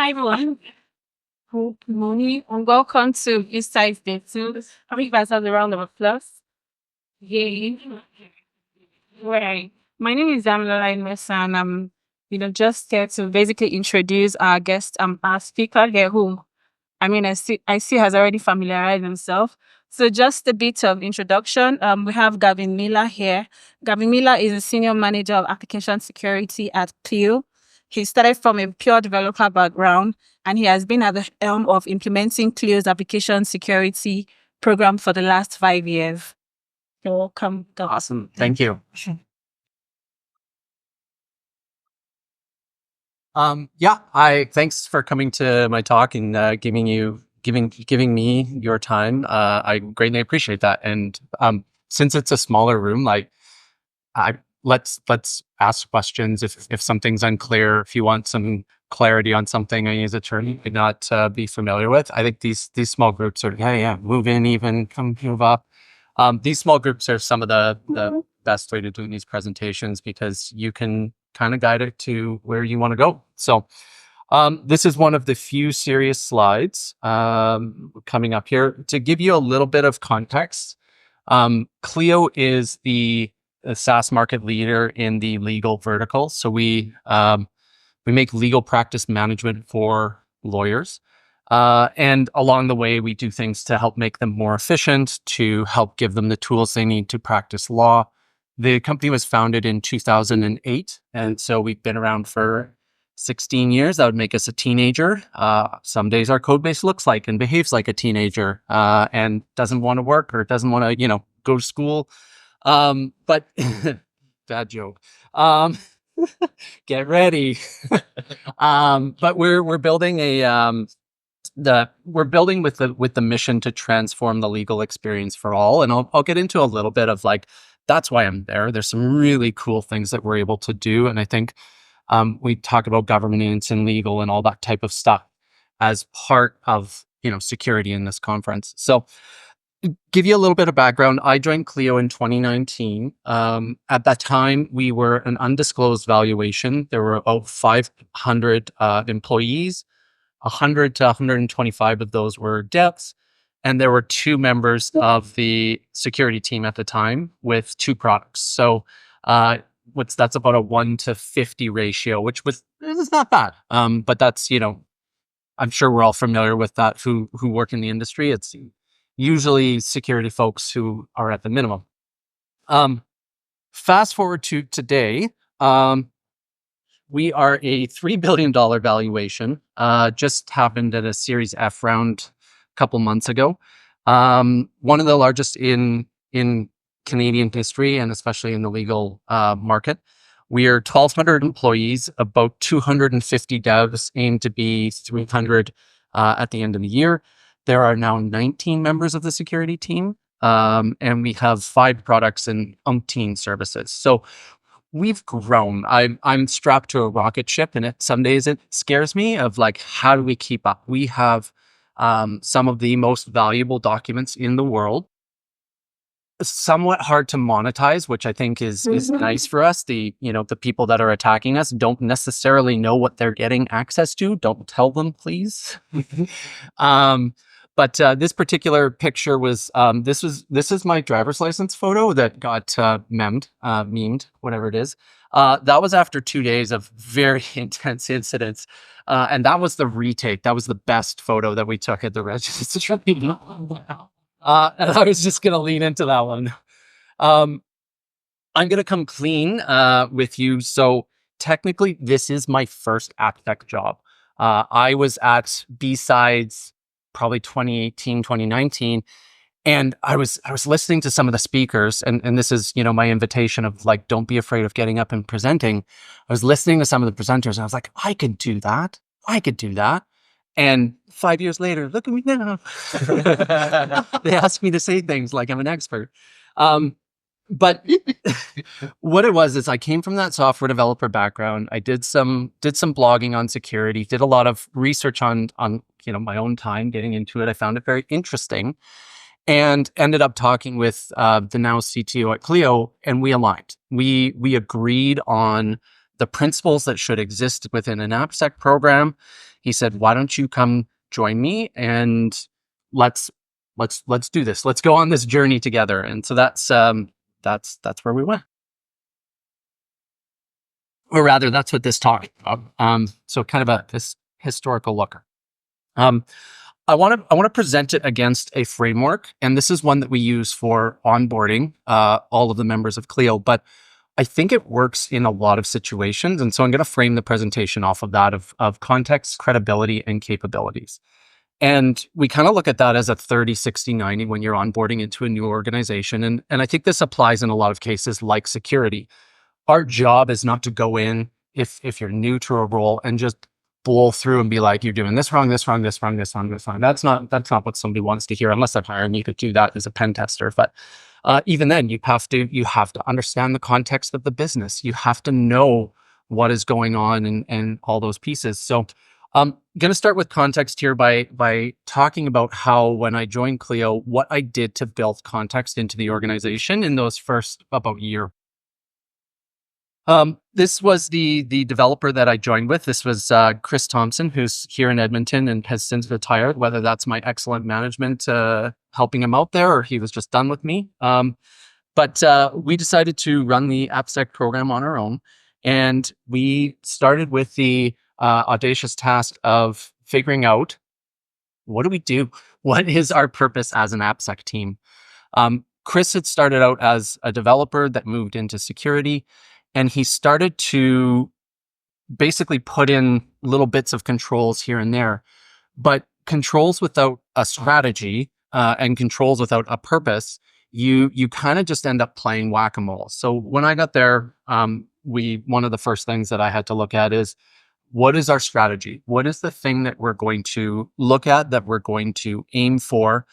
Hi everyone. Good morning and welcome to BSides Day 2. I think that's a round of applause. Yay. Right. My name is Gavin Miller and I'm just here to basically introduce our guest, our speaker here who I see has already familiarized himself. So just a bit of introduction. We have Gavin Miller here. Gavin Miller is a senior manager of application security at Clio. He started from a pure developer background, and he has been at the helm of implementing Clio's application security program for the last 5 years. You're welcome, Gavin. Awesome. Thank you. Thanks for coming to my talk and giving me your time. I greatly appreciate that. And since it's a smaller room, let's ask questions if something's unclear. If you want some clarity on something I use a term you might not be familiar with. I think these small groups are move in, even come move up. These small groups are some of the best way to do these presentations because you can kind of guide it to where you want to go. So this is one of the few serious slides coming up here. To give you a little bit of context, Clio is the SaaS market leader in the legal vertical. So we make legal practice management for lawyers. And along the way, we do things to help make them more efficient, to help give them the tools they need to practice law. The company was founded in 2008. And so we've been around for 16 years. That would make us a teenager. Some days our code base looks like and behaves like a teenager and doesn't want to work or doesn't want to, go to school. But bad joke. Get ready. But we're building we're building with the mission to transform the legal experience for all. And I'll get into a little bit of that's why I'm there. There's some really cool things that we're able to do. And I think we talk about governance and legal and all that type of stuff as part of, security in this conference. So give you a little bit of background. I joined Clio in 2019. At that time, we were an undisclosed valuation. There were about 500 employees. 100 to 125 of those were devs. And there were 2 members of the security team at the time with 2 products. So that's about a 1 to 50 ratio, which is not bad. But that's, I'm sure we're all familiar with that who work in the industry. It's usually security folks who are at the minimum. Fast forward to today, we are a $3 billion valuation, just happened at a Series F round a couple months ago. One of the largest in Canadian history and especially in the legal market. We are 1,200 employees, about 250 devs, aim to be 300 at the end of the year. There are now 19 members of the security team, and we have 5 products and umpteen services. So we've grown. I'm strapped to a rocket ship, and some days it scares me of how do we keep up? We have some of the most valuable documents in the world. Somewhat hard to monetize, which I think is nice for us. The people that are attacking us don't necessarily know what they're getting access to. Don't tell them, please. But this particular picture was this is my driver's license photo that got memed, whatever it is. That was after 2 days of very intense incidents, and that was the retake. That was the best photo that we took at the registry. And I was just gonna lean into that one. I'm gonna come clean with you. So technically, this is my first AppSec job. I was at BSides probably 2018, 2019. And I was listening to some of the speakers, and this is, my invitation of don't be afraid of getting up and presenting. I was listening to some of the presenters and I was like, I could do that. And 5 years later, look at me now. They asked me to say things like I'm an expert. But what it was is I came from that software developer background. I did some blogging on security, did a lot of research on my own time getting into it. I found it very interesting and ended up talking with the now CTO at Clio, and we aligned. We agreed on the principles that should exist within an AppSec program he said, "Why don't you come join me and let's do this. Let's go on this journey together." And so that's where we went. Or rather, that's what this talk is about. So kind of this historical look. Um, I want to present it against a framework, and this is one that we use for onboarding all of the members of Clio. But I think it works in a lot of situations, and so I'm going to frame the presentation off of that of context, credibility, and capabilities. And we kind of look at that as a 30, 60, 90 when you're onboarding into a new organization. And I think this applies in a lot of cases like security. Our job is not to go in if you're new to a role and just blow through and be like, you're doing this wrong, this wrong, this wrong, this wrong, this wrong. That's not what somebody wants to hear, unless I'm hiring you to do that as a pen tester. But even then, you have to understand the context of the business. You have to know what is going on and all those pieces. So I'm going to start with context here by talking about how, when I joined Clio, what I did to build context into the organization in those first about year. This was the developer that I joined with. This was Chris Thompson, who's here in Edmonton and has since retired, whether that's my excellent management helping him out there or he was just done with me. But we decided to run the AppSec program on our own. And we started with the audacious task of figuring out, what do we do? What is our purpose as an AppSec team? Chris had started out as a developer that moved into security. And he started to basically put in little bits of controls here and there, but controls without a strategy and controls without a purpose, you kind of just end up playing whack-a-mole. So when I got there, one of the first things that I had to look at is, what is our strategy? What is the thing that we're going to look at, that we're going to aim for?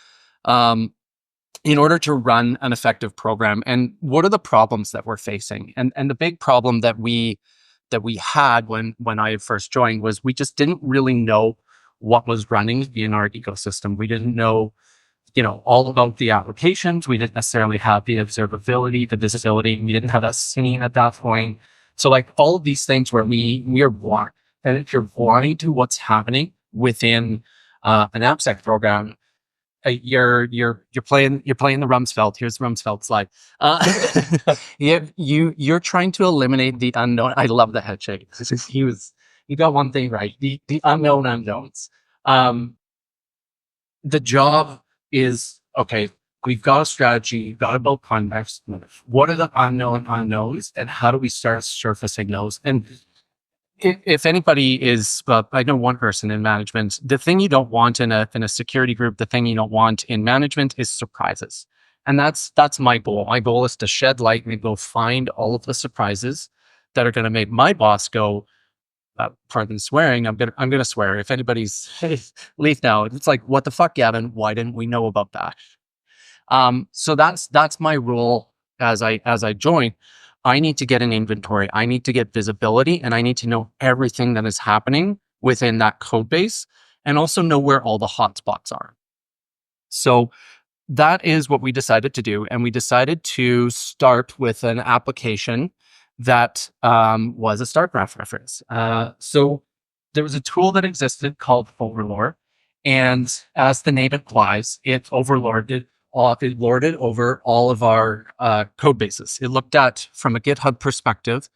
In order to run an effective program, and what are the problems that we're facing? And the big problem that we had when I first joined was we just didn't really know what was running in our ecosystem. We didn't know, all about the applications. We didn't necessarily have the observability, the visibility. We didn't have that scene at that point. So like all of these things where we are blind, and if you're blind to what's happening within an AppSec program, you're playing the Rumsfeld. Here's the Rumsfeld slide. You're trying to eliminate the unknown. I love the head shake. You got one thing right. The unknown unknowns. The job is, okay, we've got a strategy, we've got to build context. What are the unknown unknowns, and how do we start surfacing those? And if anybody is, I know one person in management, the thing you don't want in a security group, the thing you don't want in management is surprises. And that's my goal. My goal is to shed light and go find all of the surprises that are going to make my boss go, pardon swearing, I'm gonna swear. If anybody's leave now, it's like, what the fuck, Gavin? Why didn't we know about that? So that's my role as I join. I need to get an inventory. I need to get visibility, and I need to know everything that is happening within that code base, and also know where all the hotspots are. So that is what we decided to do. And we decided to start with an application that was a Starcraft reference. So there was a tool that existed called Overlord. And as the name implies, it lorded over all of our code bases. It looked at, from a GitHub perspective,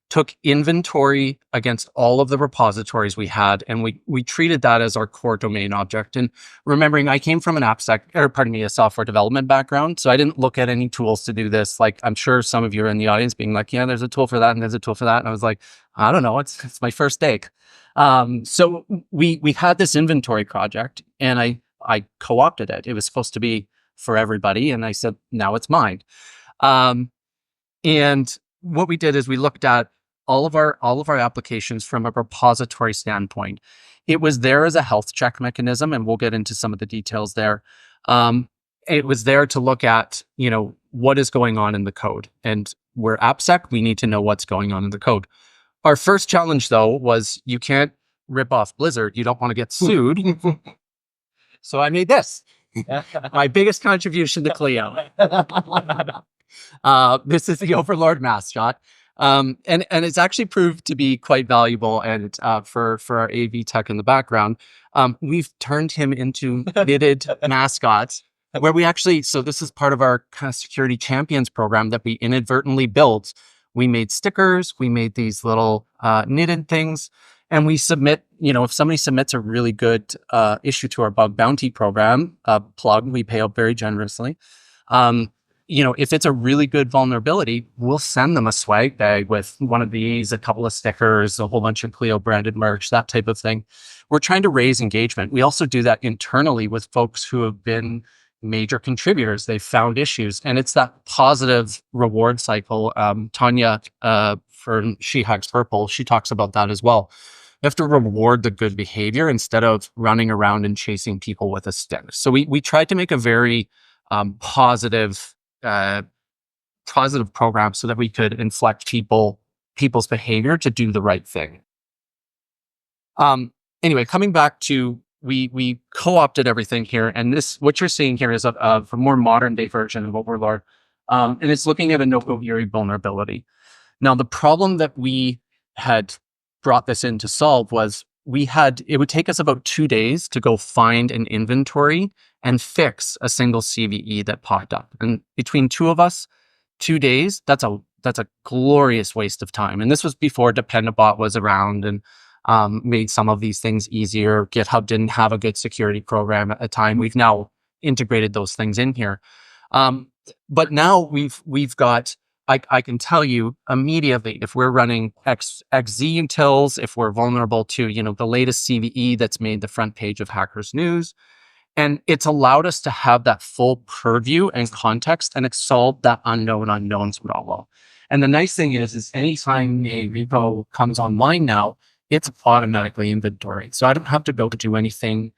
took inventory against all of the repositories we had, and we treated that as our core domain object. And remembering, I came from a software development background, so I didn't look at any tools to do this. Like, I'm sure some of you are in the audience being like, yeah, there's a tool for that, and there's a tool for that. And I was like, I don't know, it's my first day. So we had this inventory project, and I co-opted it. It was supposed to be for everybody, and I said, now it's mine. And what we did is we looked at all of our applications from a repository standpoint. It was there as a health check mechanism, and we'll get into some of the details there. It was there to look at, what is going on in the code. And we're AppSec, we need to know what's going on in the code. Our first challenge, though, was you can't rip off Blizzard. You don't want to get sued. So I made this. My biggest contribution to Clio. This is the Overlord mascot. And it's actually proved to be quite valuable. And for our AV tech in the background, we've turned him into knitted mascots. Where we actually, so this is part of our kind of security champions program that we inadvertently built. We made stickers, we made these little knitted things, and we submit, if somebody submits a really good issue to our bug bounty program, plug, we pay out very generously. If it's a really good vulnerability, we'll send them a swag bag with one of these, a couple of stickers, a whole bunch of Clio branded merch, that type of thing. We're trying to raise engagement. We also do that internally with folks who have been major contributors. They've found issues, and it's that positive reward cycle. Tanya from She Hacks Purple, she talks about that as well. You have to reward the good behavior instead of running around and chasing people with a stick. So we tried to make a very positive program so that we could inflect people's behavior to do the right thing. Anyway, coming back to we co-opted everything here, and what you're seeing here is a more modern day version of Overlord, and it's looking at a Nokogiri vulnerability. Now, the problem that we had brought this in to solve was it would take us about 2 days to go find an inventory and fix a single CVE that popped up. And between two of us, 2 days, that's a glorious waste of time. And this was before Dependabot was around and made some of these things easier. GitHub didn't have a good security program at the time. We've now integrated those things in here. But now we've got, I can tell you immediately if we're running XZ utils, if we're vulnerable to, the latest CVE that's made the front page of Hackers News. And it's allowed us to have that full purview and context, and it's solved that unknown unknowns problem. And the nice thing is anytime a repo comes online now, it's automatically inventoried. So I don't have to go to do anything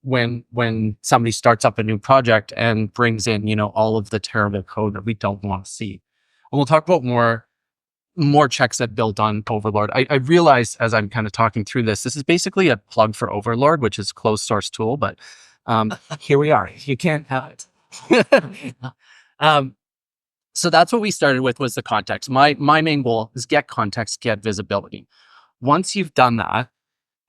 when somebody starts up a new project and brings in, all of the terrible code that we don't want to see. And we'll talk about more checks that built on Overlord. I realized as I'm kind of talking through this is basically a plug for Overlord, which is a closed source tool, but here we are. You can't have it. So that's what we started with, was the context. My main goal is get context, get visibility. Once you've done that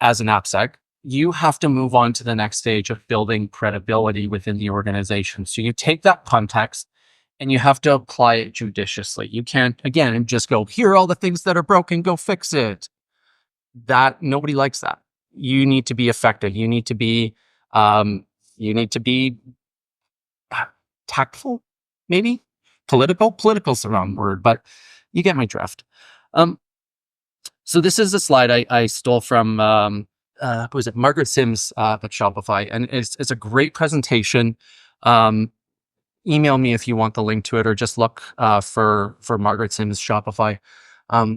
as an AppSec, you have to move on to the next stage of building credibility within the organization. So you take that context and you have to apply it judiciously. You can't, again, just go, here are all the things that are broken, go fix it. Nobody likes that. You need to be effective. You need to be tactful, maybe political. Political's the wrong word, but you get my drift. So this is a slide I stole from who was it? Margaret Sims at Shopify, and it's a great presentation. Email me if you want the link to it, or just look for Margaret Sims Shopify.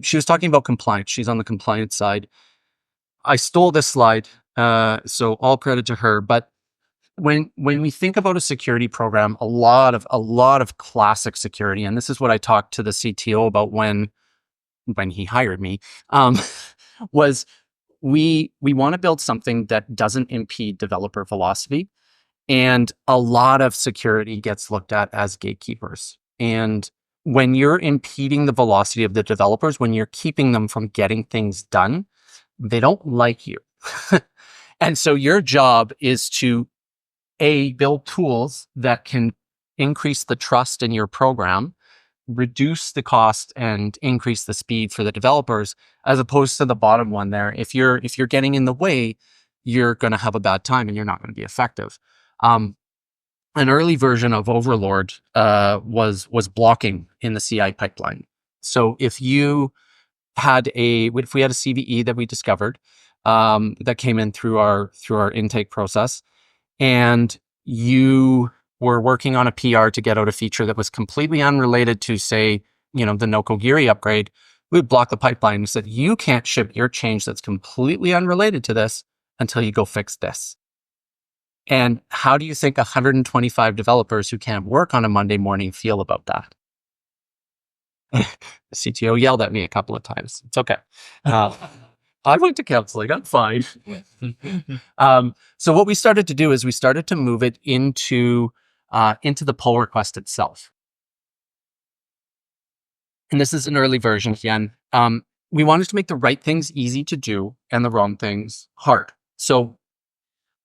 She was talking about compliance. She's on the compliance side. I stole this slide, so all credit to her. But when we think about a security program, a lot of classic security, and this is what I talked to the CTO about when he hired me, was we want to build something that doesn't impede developer velocity. And a lot of security gets looked at as gatekeepers. And when you're impeding the velocity of the developers, when you're keeping them from getting things done, they don't like you. And so your job is to build tools that can increase the trust in your program, reduce the cost, and increase the speed for the developers, as opposed to the bottom one there. If you're getting in the way, you're going to have a bad time and you're not going to be effective. An early version of Overlord was blocking in the CI pipeline. So if we had a CVE that we discovered that came in through our intake process, and you were working on a PR to get out a feature that was completely unrelated to, say, the Nokogiri upgrade, we would block the pipeline and said, you can't ship your change that's completely unrelated to this until you go fix this. And how do you think 125 developers who can't work on a Monday morning feel about that? The CTO yelled at me a couple of times. It's okay. I went to counseling. I'm fine. So what we started to do is we started to move it into the pull request itself. and this is an early version again. We wanted to make the right things easy to do and the wrong things hard. So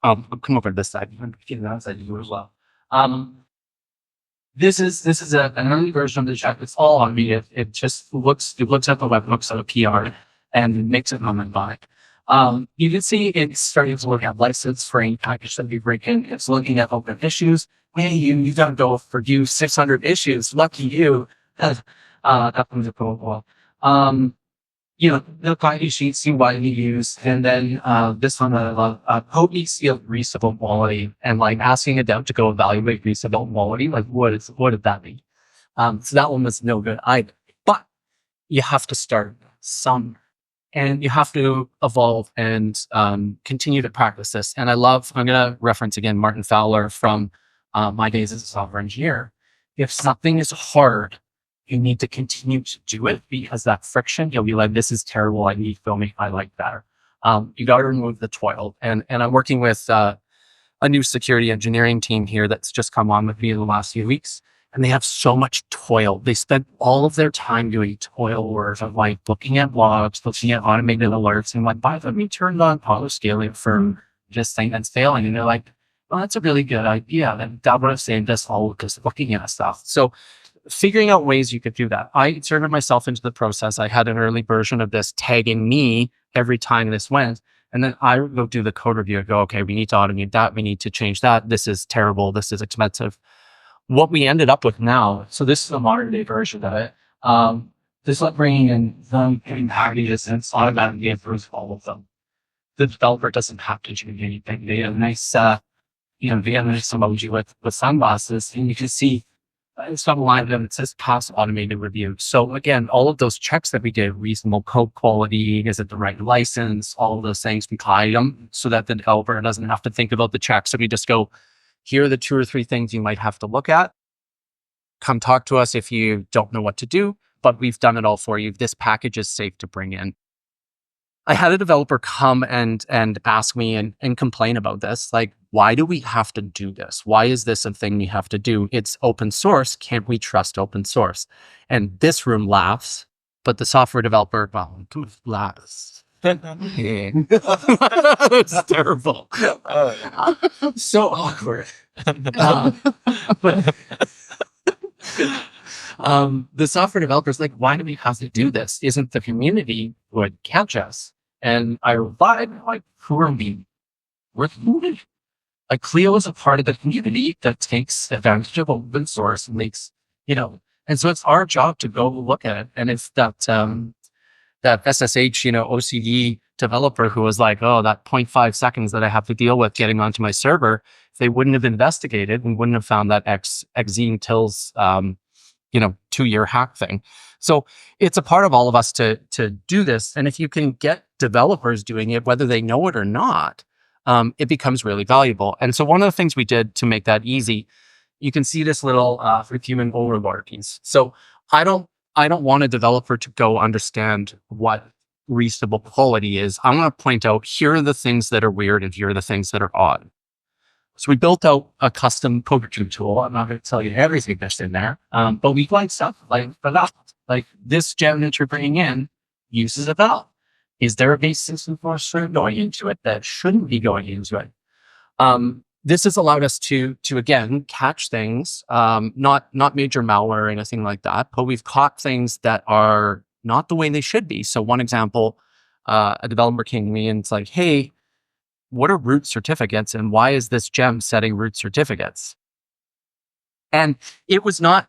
I'll come over to this side. You can get that side you as well. This is an early version of the check. It's all automated. It just looks at the web, looks at a PR, and makes it home and buy. You can see it's starting to look at license for any package that we bring in. It's looking at open issues. Hey, you got to go review 600 issues. Lucky you. That comes a protocol. The value sheet, see what you use, and then this one I love, potency of reasonable quality, and like asking a dev to go evaluate reasonable quality, like what did that mean? So that one was no good either. But you have to start somewhere, and you have to evolve and continue to practice this. And I'm gonna reference again Martin Fowler from my days as a software engineer. If something is hard, you need to continue to do it, because that friction, you'll be like, this is terrible. I need filming. I like better. You got to remove the toil. And I'm working with a new security engineering team here that's just come on with me in the last few weeks. And they have so much toil. They spend all of their time doing toil work of like looking at logs, looking at automated alerts, and like, by the way, turned on auto scaling for this thing that's failing. And they're like, well, that's a really good idea. That would have saved us all just looking at stuff. So figuring out ways you could do that. I inserted myself into the process. I had an early version of this tagging me every time this went. And then I would go do the code review and go, okay, we need to automate that. We need to change that. This is terrible. This is expensive. What we ended up with now, so this is a modern day version of it. This is bringing in them getting packages, and it's automatically approves all of them. The developer doesn't have to change anything. They have a nice, they have a nice emoji with sunglasses, and you can see it's on the line of them. It says pass automated review. So again, all of those checks that we did, reasonable code quality, is it the right license, all of those things, we hide them so that the developer doesn't have to think about the checks. So we just go, here are the 2 or 3 things you might have to look at. Come talk to us if you don't know what to do, but we've done it all for you. This package is safe to bring in. I had a developer come and ask me and complain about this. Like, why do we have to do this? Why is this a thing we have to do? It's open source. Can't we trust open source? And this room laughs, but the software developer, well, laughs. It's terrible. So awkward. But the software developers like, why do we have to do this? Isn't the community would catch us? And I replied, like, who are we? We're the community. Like, Clio is a part of the community that takes advantage of open source and makes, and so it's our job to go look at it. And if that SSH, OCD developer who was like, oh, that 0.5 seconds that I have to deal with getting onto my server, if they wouldn't have investigated, we wouldn't have found that Xene Till's 2-year hack thing. So it's a part of all of us to do this. And if you can get developers doing it, whether they know it or not, it becomes really valuable. And so one of the things we did to make that easy, you can see this little human overlord piece. So I don't want a developer to go understand what reasonable quality is. I want to point out, here are the things that are weird and here are the things that are odd. So we built out a custom code review tool. I'm not going to tell you everything that's in there, but we like stuff like that. Like, this gem that you're bringing in uses a valve. Is there a base system for going into it that shouldn't be going into it? This has allowed us to again catch things, not major malware or anything like that, but we've caught things that are not the way they should be. So one example, a developer came to me and it's like, hey, what are root certificates and why is this gem setting root certificates? And it was not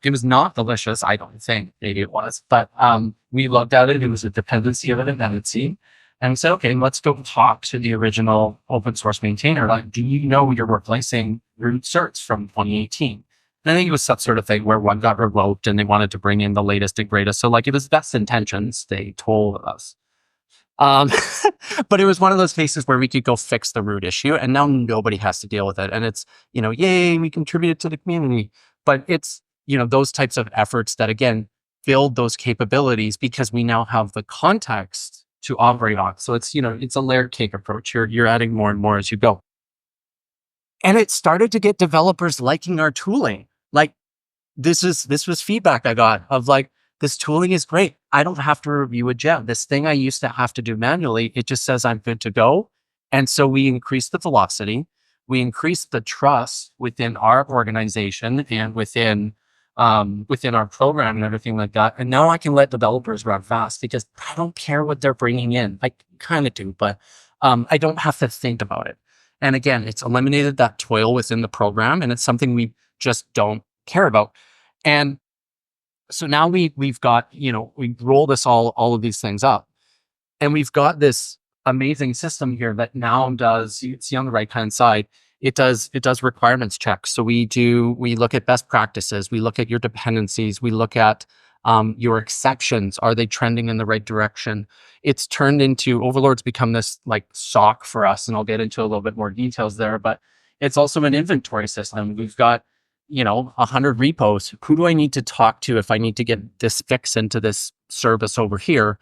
malicious. I don't think maybe it was, but we looked at it. It was a dependency of a dependency. And we said, okay, let's go talk to the original open source maintainer. Like, do you know you're replacing root certs from 2018? And I think it was that sort of thing where one got revoked and they wanted to bring in the latest and greatest. So like, it was best intentions, they told us. But it was one of those cases where we could go fix the root issue and now nobody has to deal with it. And it's, yay, we contributed to the community. But it's, those types of efforts that, again, build those capabilities because we now have the context to operate on. So it's, it's a layered cake approach. You're adding more and more as you go. And it started to get developers liking our tooling. Like, this was feedback I got of like, this tooling is great. I don't have to review a gem. This thing I used to have to do manually, it just says I'm good to go. And so we increase the velocity, we increase the trust within our organization and within our program and everything like that. And now I can let developers run fast because I don't care what they're bringing in. I kind of do, but I don't have to think about it. And again, it's eliminated that toil within the program, and it's something we just don't care about. And so now we've got, we roll this all of these things up, and we've got this amazing system here that now does, you can see on the right hand side, it does requirements checks. So we look at best practices, we look at your dependencies, we look at your exceptions. Are they trending in the right direction? It's turned into, Overlord's become this like SOC for us, and I'll get into a little bit more details there, but it's also an inventory system. We've got 100 repos. Who do I need to talk to if I need to get this fix into this service over here?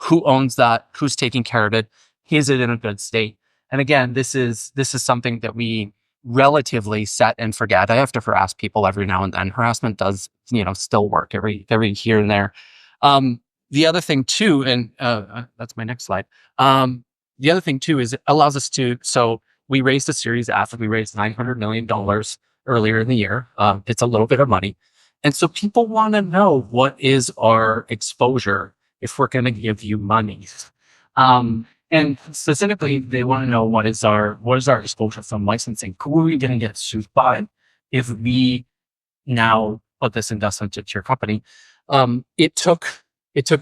Who owns that? Who's taking care of it? Is it in a good state? And again, this is something that we relatively set and forget. I have to harass people every now and then. Harassment does, still work every here and there. The other thing too, and that's my next slide. The other thing too is it allows us to. So we raised a Series F. We raised $900 million earlier in the year. It's a little bit of money, and so people want to know, what is our exposure if we're going to give you money. And specifically, they want to know, what is our exposure from licensing? Who are we going to get sued by if we now put this investment into your company? It took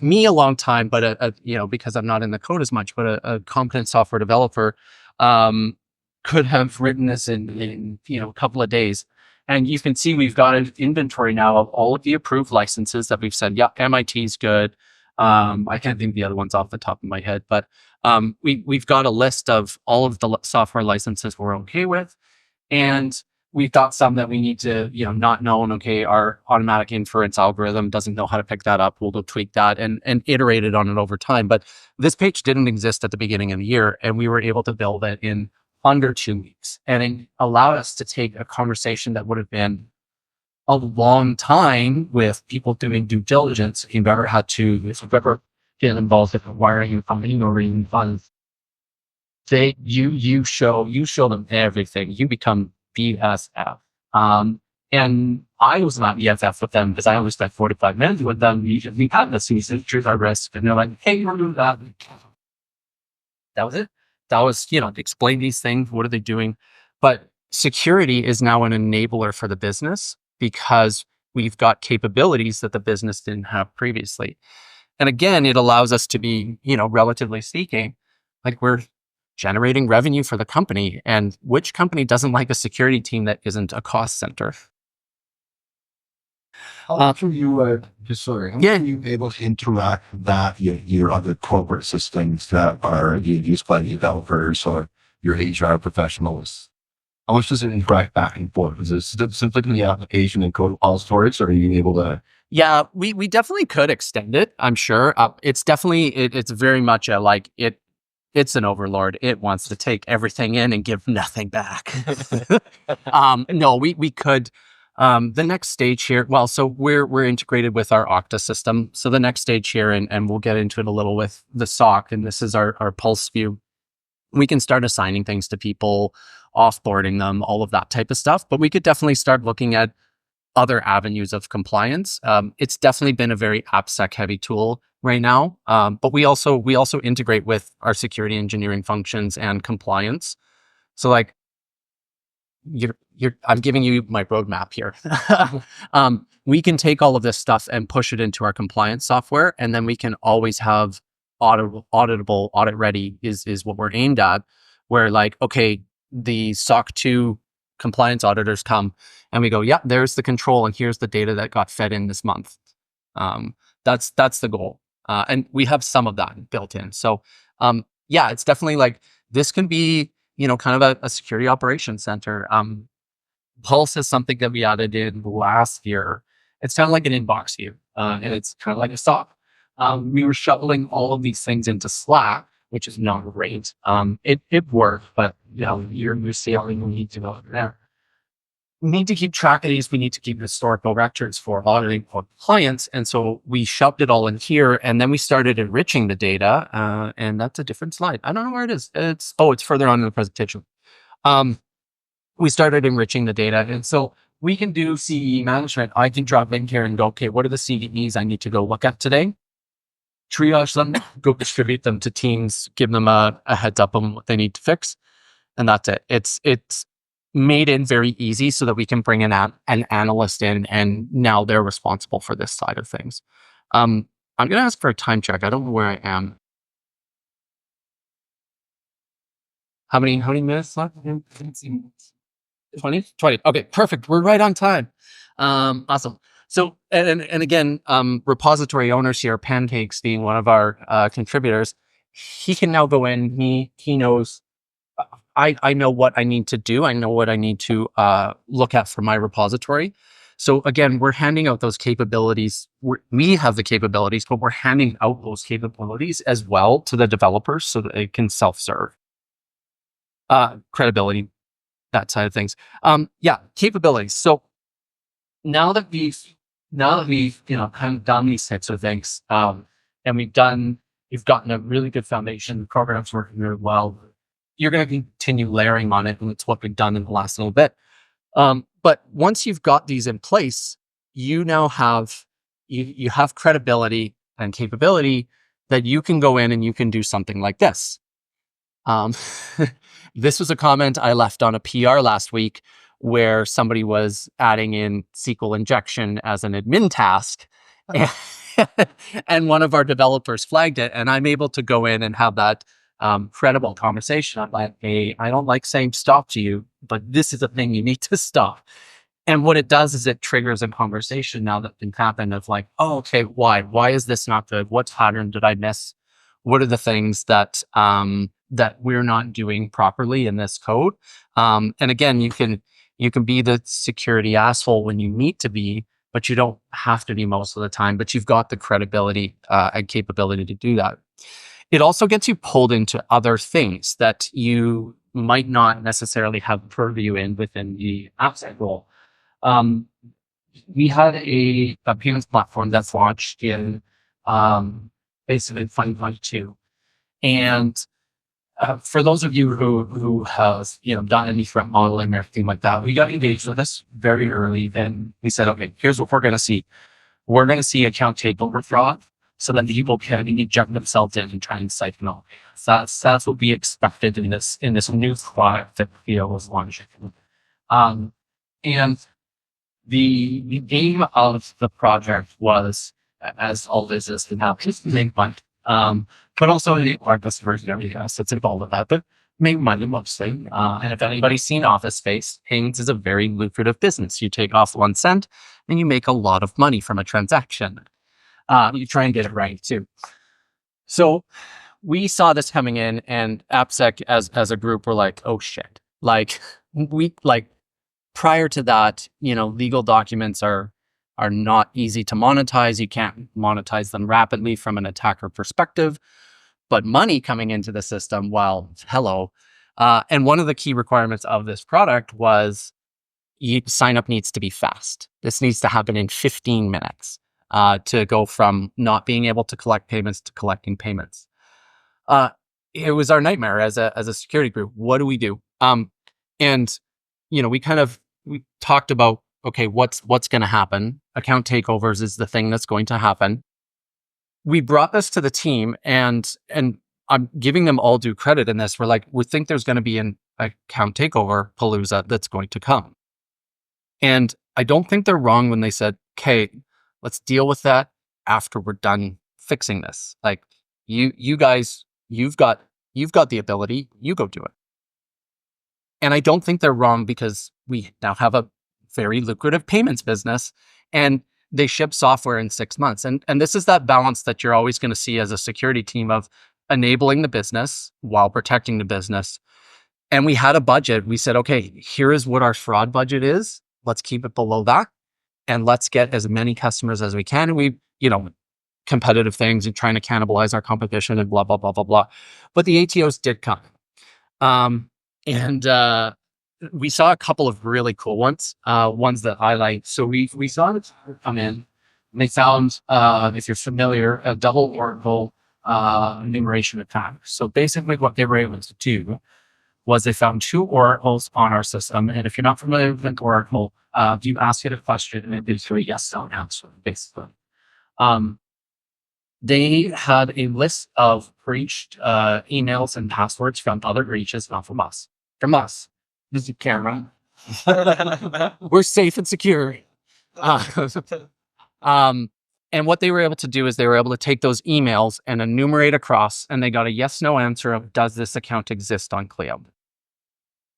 me a long time, but because I'm not in the code as much, but a competent software developer could have written this in a couple of days. And you can see we've got an inventory now of all of the approved licenses that we've said, yeah, MIT is good. I can't think of the other ones off the top of my head, but we've got a list of all of the software licenses we're okay with, and we've got some that we need to, not known. Okay, our automatic inference algorithm doesn't know how to pick that up. We'll go tweak that and iterate it on it over time. But this page didn't exist at the beginning of the year, and we were able to build it in under 2 weeks, and it allowed us to take a conversation that would have been a long time with people doing due diligence. If you've ever been involved in acquiring a company or raising funds, you show them everything. You become BSF. And I was not BFF with them because I only spent 45 minutes with them. We had this, here's our risk, and they're like, hey, we're doing that. That was it. That was, explain these things. What are they doing? But security is now an enabler for the business, because we've got capabilities that the business didn't have previously. And again, it allows us to be, relatively speaking, like, we're generating revenue for the company. And which company doesn't like a security team that isn't a cost center? How are you, Yeah. are you able to interact that your other corporate systems that are used by developers or your HR professionals? How much does it interact back and forth? Is it simply in the application and code file storage, or are you able to? Yeah, we definitely could extend it, I'm sure. It's definitely, it's very much it's an overlord. It wants to take everything in and give nothing back. No, we could. The next stage here, well, so we're integrated with our Okta system. So the next stage here, and we'll get into it a little with the SOC, and this is our pulse view. We can start assigning things to people, offboarding them, all of that type of stuff. But we could definitely start looking at other avenues of compliance. It's definitely been a very AppSec heavy tool right now. But we also integrate with our security engineering functions and compliance. So like, I'm giving you my roadmap here. We can take all of this stuff and push it into our compliance software, and then we can always have auditable, audit ready is what we're aimed at. Where like, okay, the SOC 2 compliance auditors come and we go, yeah, there's the control, and here's the data that got fed in this month. That's the goal, and we have some of that built in. So yeah, it's definitely like, this can be, kind of a security operations center. Pulse is something that we added in last year. It's kind of like an inbox view, and it's kind of like a SOC. We were shuttling all of these things into Slack, which is not great. It worked, but you're scaling, you need to go there. need to keep track of these. We need to keep historical records for auditing for clients. And so we shoved it all in here, and then we started enriching the data. And that's a different slide. I don't know where it is. It's further on in the presentation. We started enriching the data. And so we can do CE management. I can drop in here and go, okay, what are the CVEs I need to go look at today? Triage them, go distribute them to teams, give them a heads up on what they need to fix. And that's it. It's made it very easy so that we can bring an analyst in, and now they're responsible for this side of things. I'm going to ask for a time check. I don't know where I am. How many minutes left? 20? 20. Okay, perfect. We're right on time. Awesome. So, and again, repository owners here, Pancakes being one of our contributors, he can now go in. He knows. I know what I need to do. I know what I need to look at for my repository. So again, we're handing out those capabilities. We have the capabilities, but we're handing out those capabilities as well to the developers so that they can self-serve. Credibility, that side of things. Yeah, capabilities. So now that we've kind of done these types of things, and we've gotten a really good foundation. The program's working really well. You're going to continue layering on it, and it's what we've done in the last little bit. But once you've got these in place, you now have you have credibility and capability that you can go in and you can do something like this. This was a comment I left on a PR last week where somebody was adding in SQL injection as an admin task. And one of our developers flagged it, and I'm able to go in and have that credible conversation. I'm like, hey, I don't like saying stop to you, but this is a thing you need to stop. And what it does is it triggers a conversation now that can happen of like, oh, okay, why? Why is this not good? What pattern did I miss? What are the things that that we're not doing properly in this code? And again, you can be the security asshole when you need to be, but you don't have to be most of the time. But you've got the credibility and capability to do that. It also gets you pulled into other things that you might not necessarily have purview in within the AppSec role. We had a payments platform that's launched in basically 2022, and for those of you who have done any threat modeling or anything like that, we got engaged with this very early. Then we said, okay, here's what we're going to see. We're going to see account takeover fraud, so that people can inject themselves in and try and siphon out. That's what we expected in this new product that Clio was launching. And the aim of the project was, as all business can have, just make money. But also our customers and everything else that's involved with that, but make money mostly. And if anybody's seen Office Space, payments is a very lucrative business. You take off 1 cent and you make a lot of money from a transaction. You try and get it right too. So we saw this coming in, and AppSec as a group were like, oh shit. Prior to that, legal documents are not easy to monetize. You can't monetize them rapidly from an attacker perspective, but money coming into the system, well, hello. And one of the key requirements of this product was sign up needs to be fast. This needs to happen in 15 minutes to go from not being able to collect payments to collecting payments. It was our nightmare as a security group. What do we do? And we talked about, okay, what's going to happen? Account takeovers is the thing that's going to happen. We brought this to the team, and I'm giving them all due credit in this. We're like, we think there's going to be an account takeover palooza that's going to come. And I don't think they're wrong when they said, okay, let's deal with that after we're done fixing this. Like you guys, you've got the ability, you go do it. And I don't think they're wrong, because we now have a very lucrative payments business, and they ship software in 6 months. And this is that balance that you're always going to see as a security team of enabling the business while protecting the business. And we had a budget. We said, okay, here is what our fraud budget is. Let's keep it below that, and let's get as many customers as we can. And we, competitive things and trying to cannibalize our competition and blah, blah, blah, blah, blah. But the ATOs did come. And we saw a couple of really cool ones, ones that highlight. So we saw it come in. And they found, if you're familiar, a double oracle enumeration attack. So basically, what they were able to do was they found two oracles on our system. And if you're not familiar with an oracle, you ask it a question and it gives you a yes/no answer, basically. They had a list of breached emails and passwords from other breaches, not from us. From us. This is a camera. We're safe and secure. Uh, and what they were able to do is they were able to take those emails and enumerate across, and they got a yes/no answer of, does this account exist on Clio?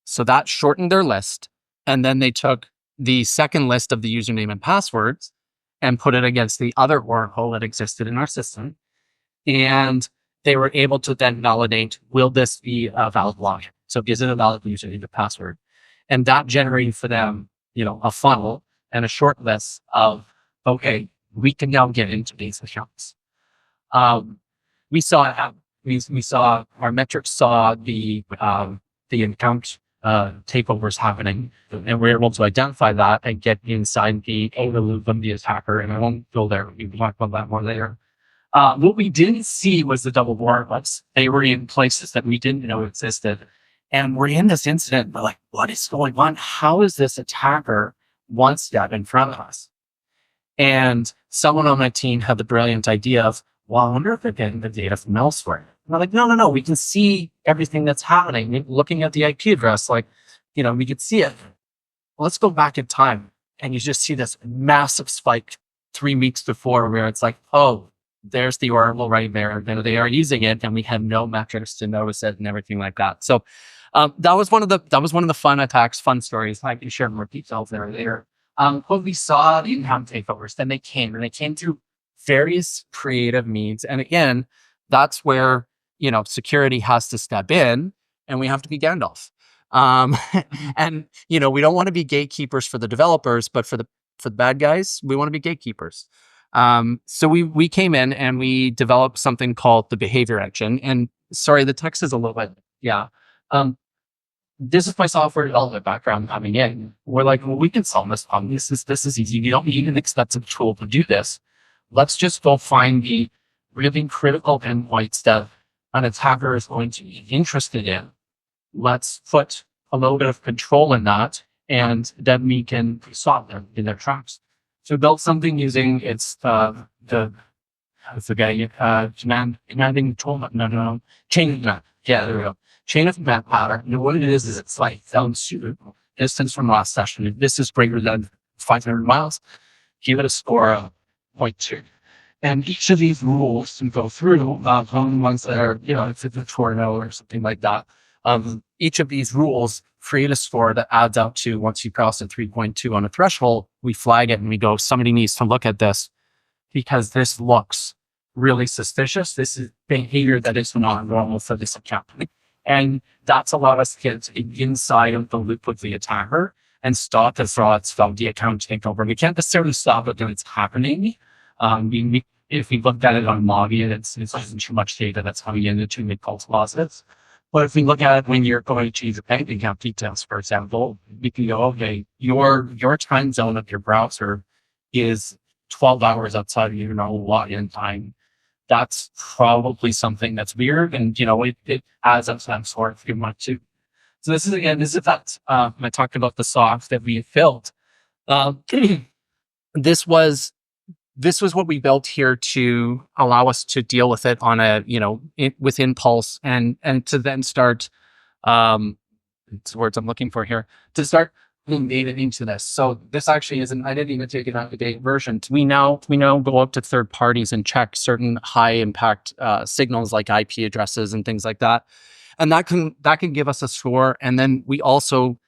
So that shortened their list. And then they took the second list of the username and passwords and put it against the other oracle that existed in our system. And they were able to then validate, will this be a valid login? So is it a valid username and password? And that generated for them, a funnel and a short list of, okay, we can now get into these accounts. We saw our metrics saw the account takeovers happening, and we're able to identify that and get inside the loop of the attacker. And I won't go there. We can talk about that more later. What we didn't see was the double warrantlets. They were in places that we didn't know existed. And we're in this incident. We're like, what is going on? How is this attacker one step in front of us? And someone on my team had the brilliant idea of, well, I wonder if they're getting the data from elsewhere. And I'm like, no. We can see everything that's happening. Looking at the IP address, we can see it. Well, let's go back in time. And you just see this massive spike 3 weeks before where it's like, oh, there's the oracle right there. They are using it, and we have no metrics to notice it and everything like that. So that was one of the fun attacks, fun stories. I can share more details there later. But we saw the account takeovers. Then they came through various creative means. And again, that's where security has to step in, and we have to be Gandalf. And we don't want to be gatekeepers for the developers, but for the bad guys, we want to be gatekeepers. So we came in and we developed something called the behavior engine. And sorry, the text is a little bit, yeah. This is my software development background coming in. We're like, well, we can solve this problem. This is easy. You don't need an expensive tool to do this. Let's just go find the really critical endpoints that an attacker is going to be interested in. Let's put a little bit of control in that, and then we can stop them in their tracks. So we built something using commanding tool. No, chain of command. Yeah, there we go. Chain of command pattern. And what it is it's like distance from last session. If this is greater than 500 miles, give it a score of 0.2. And each of these rules to go through, ones that are, if it's a tornado or something like that, each of these rules create a score that adds out to, once you cross a 3.2 on a threshold, we flag it and we go, somebody needs to look at this because this looks really suspicious. This is behavior that is not normal for this account. And that's allowed us to get inside of the loop with the attacker and stop the frauds from the account takeover. We can't necessarily stop it when it's happening. If we looked at it on logging, it's just too much data that's coming in to make false positives. But if we look at it when you're going to change the bank account details, for example, we can go, okay, your time zone of your browser is 12 hours outside of your normal login time. That's probably something that's weird, and it adds up to that sort if you want to. So this is that I talked about the socks that we built. This was what we built here to allow us to deal with it on a with Impulse and to then start it's the words I'm looking for here, to start being data into this. So this actually isn't, I didn't even take an out-of-date version. We now go up to third parties and check certain high impact signals like IP addresses and things like that. And that can give us a score. And then we also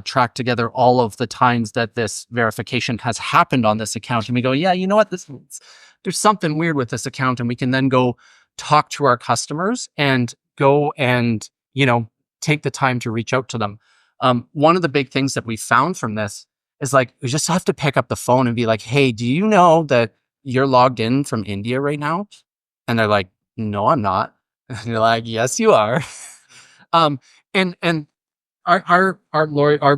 track together all of the times that this verification has happened on this account. And we go, yeah, you know what? There's something weird with this account. And we can then go talk to our customers and go and, take the time to reach out to them. One of the big things that we found from this is we just have to pick up the phone and be like, hey, do you know that you're logged in from India right now? And they're like, no, I'm not. And you're like, yes, you are. And our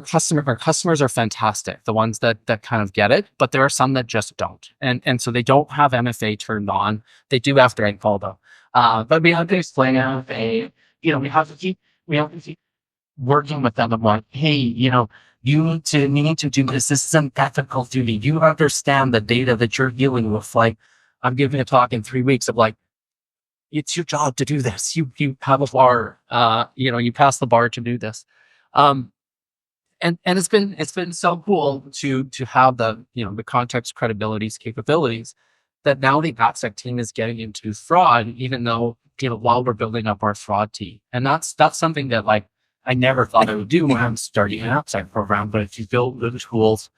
customers are fantastic. The ones that kind of get it, but there are some that just don't, and so they don't have MFA turned on. They do after nightfall though. But we have to explain MFA. We have to keep working with them. I'm like, hey, you need to do this. This is an ethical duty. You understand the data that you're dealing with. Like, I'm giving a talk in 3 weeks of like, it's your job to do this. You have a bar. You pass the bar to do this. Um, and it's been so cool to have the context, credibilities, capabilities that now the AppSec team is getting into fraud, even though while we're building up our fraud team, and that's something that like I never thought I would do when I'm starting an AppSec program. But if you build the tools,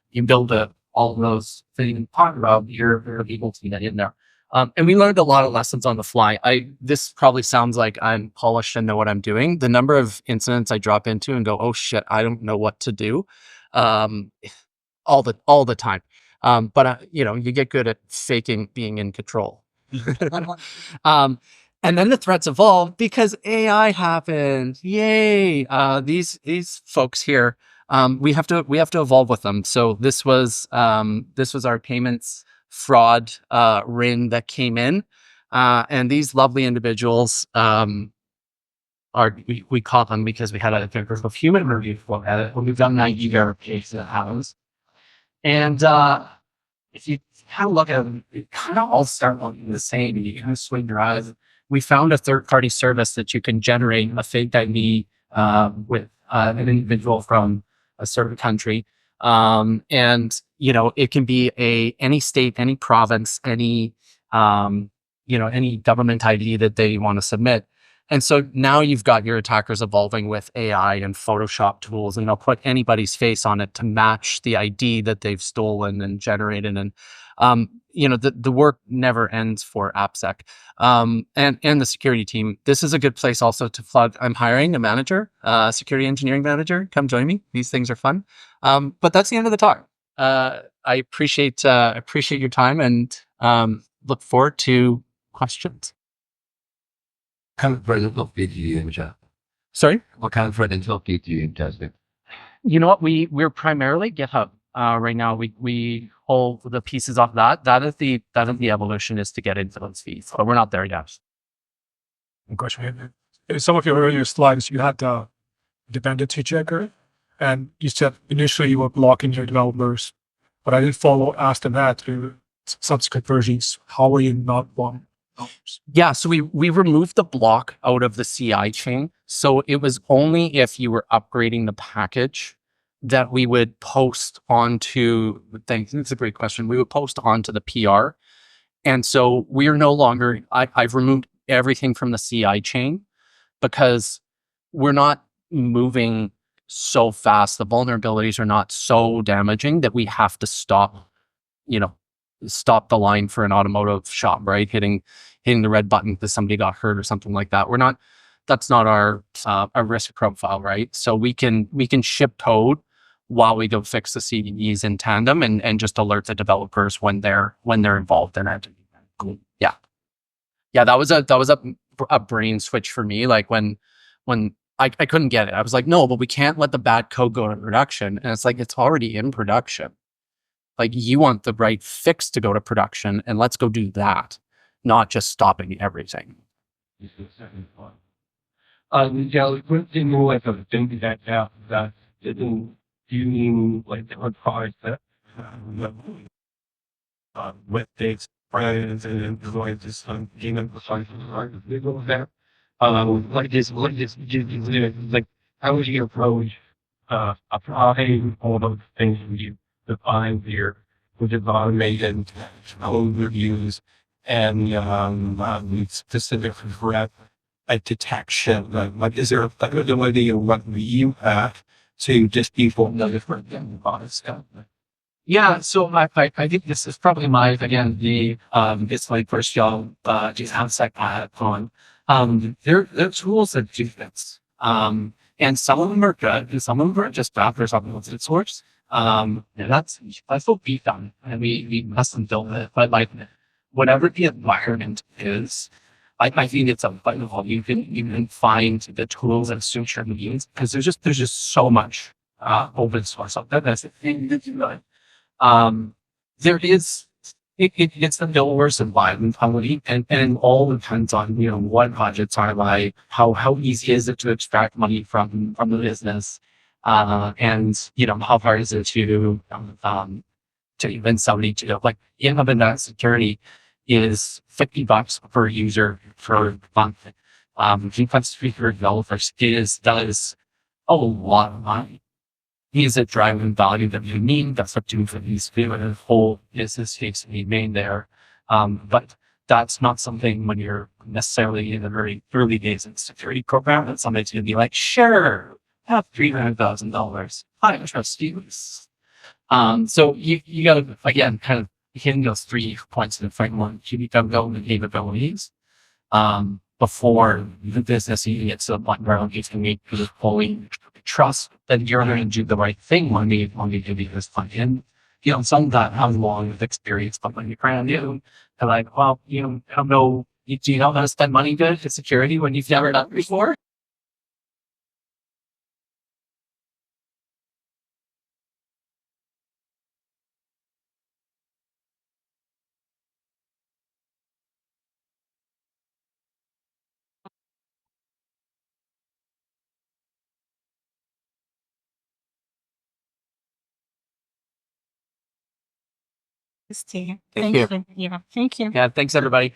you build all of those things you talk about, you're able to get in there. And we learned a lot of lessons on the fly. This probably sounds like I'm polished and know what I'm doing. The number of incidents I drop into and go, oh shit, I don't know what to do, um, all the time. But you get good at faking being in control. um, and then the threats evolve because AI happened. Yay! These folks here, we have to evolve with them. So this was our payments fraud ring that came in, and these lovely individuals we caught them because we had a group of human review at it when we've done 90 verification that happens. And if you kind of look at them, it kind of all start looking the same. You kind of swing your eyes. We found a third-party service that you can generate a fake ID with an individual from a certain country. And it can be any state, any province, any government ID that they want to submit. And so now you've got your attackers evolving with AI and Photoshop tools, and they'll put anybody's face on it to match the ID that they've stolen and generated. And the work never ends for AppSec and the security team. This is a good place also to plug. I'm hiring a manager, security engineering manager. Come join me. These things are fun. But that's the end of the talk. I appreciate your time and look forward to questions. What kind of threat do you ingest? Sorry? What kind of threat intel do you ingest? You know what? We're primarily GitHub right now. We pull the pieces off that. That is the evolution, is to get into those feeds, but we're not there yet. Question. In some of your earlier slides, you had the dependency checker, and you said initially you were blocking your developers, but I didn't follow after that through subsequent versions. How were you not blocking? Yeah, so we removed the block out of the CI chain. So it was only if you were upgrading the package that we would post onto, thanks, it's a great question. We would post onto the PR. And so we are no longer, I've removed everything from the CI chain because we're not moving so fast. The vulnerabilities are not so damaging that we have to stop the line for an automotive shop, right? Hitting the red button because somebody got hurt or something like that. That's not our risk profile, right? So we can ship code while we go fix the CVEs in tandem and just alert the developers when they're involved in it. Yeah, that was a brain switch for me. Like when I couldn't get it, I was like, no, but we can't let the bad code go to production. And it's like, it's already in production. Like, you want the right fix to go to production, and let's go do that, not just stopping everything. One thing more like a thing that didn't you like the products that with these brands and employees this game of there. Like how would you approach applying all those things you define here, which is automated code reviews and specific threat detection? Like, is there a ability of what you have to just people know different things about it stuff? Yeah, so I think this is probably it's my first job, just AppSec on. They're tools that do this. And some of them are good, and some of them are just bad for something open source. And that's what we've done, and we custom built it. But like, whatever the environment is, I think it's a button hole. You can find the tools that suit your needs because there's just so much open source out there. That's the thing that you know. There is it's the middleware supply mentality, and it all depends on what projects are like, how easy is it to extract money from the business, and how hard is it to even somebody to like internet security is $50 per user per month. Defense for developers that is a lot of money. Is it driving value that you need? That's up to these the whole business case to be made there. But that's not something when you're necessarily in the very early days of the security program that somebody's gonna be like, sure, have $300,000. I trust you. So you gotta again kind of hitting those 3 points in the framework. You need to build the capabilities before the business even gets to the point where you can make people fully trust that you're going to do the right thing when you do this fund. And some of that comes along with experience, but when you're brand new, they're like, well, I don't know, do you know how to spend money good to security when you've never done it before? Steve. Thank you. Yeah, thank you. Yeah, thanks everybody.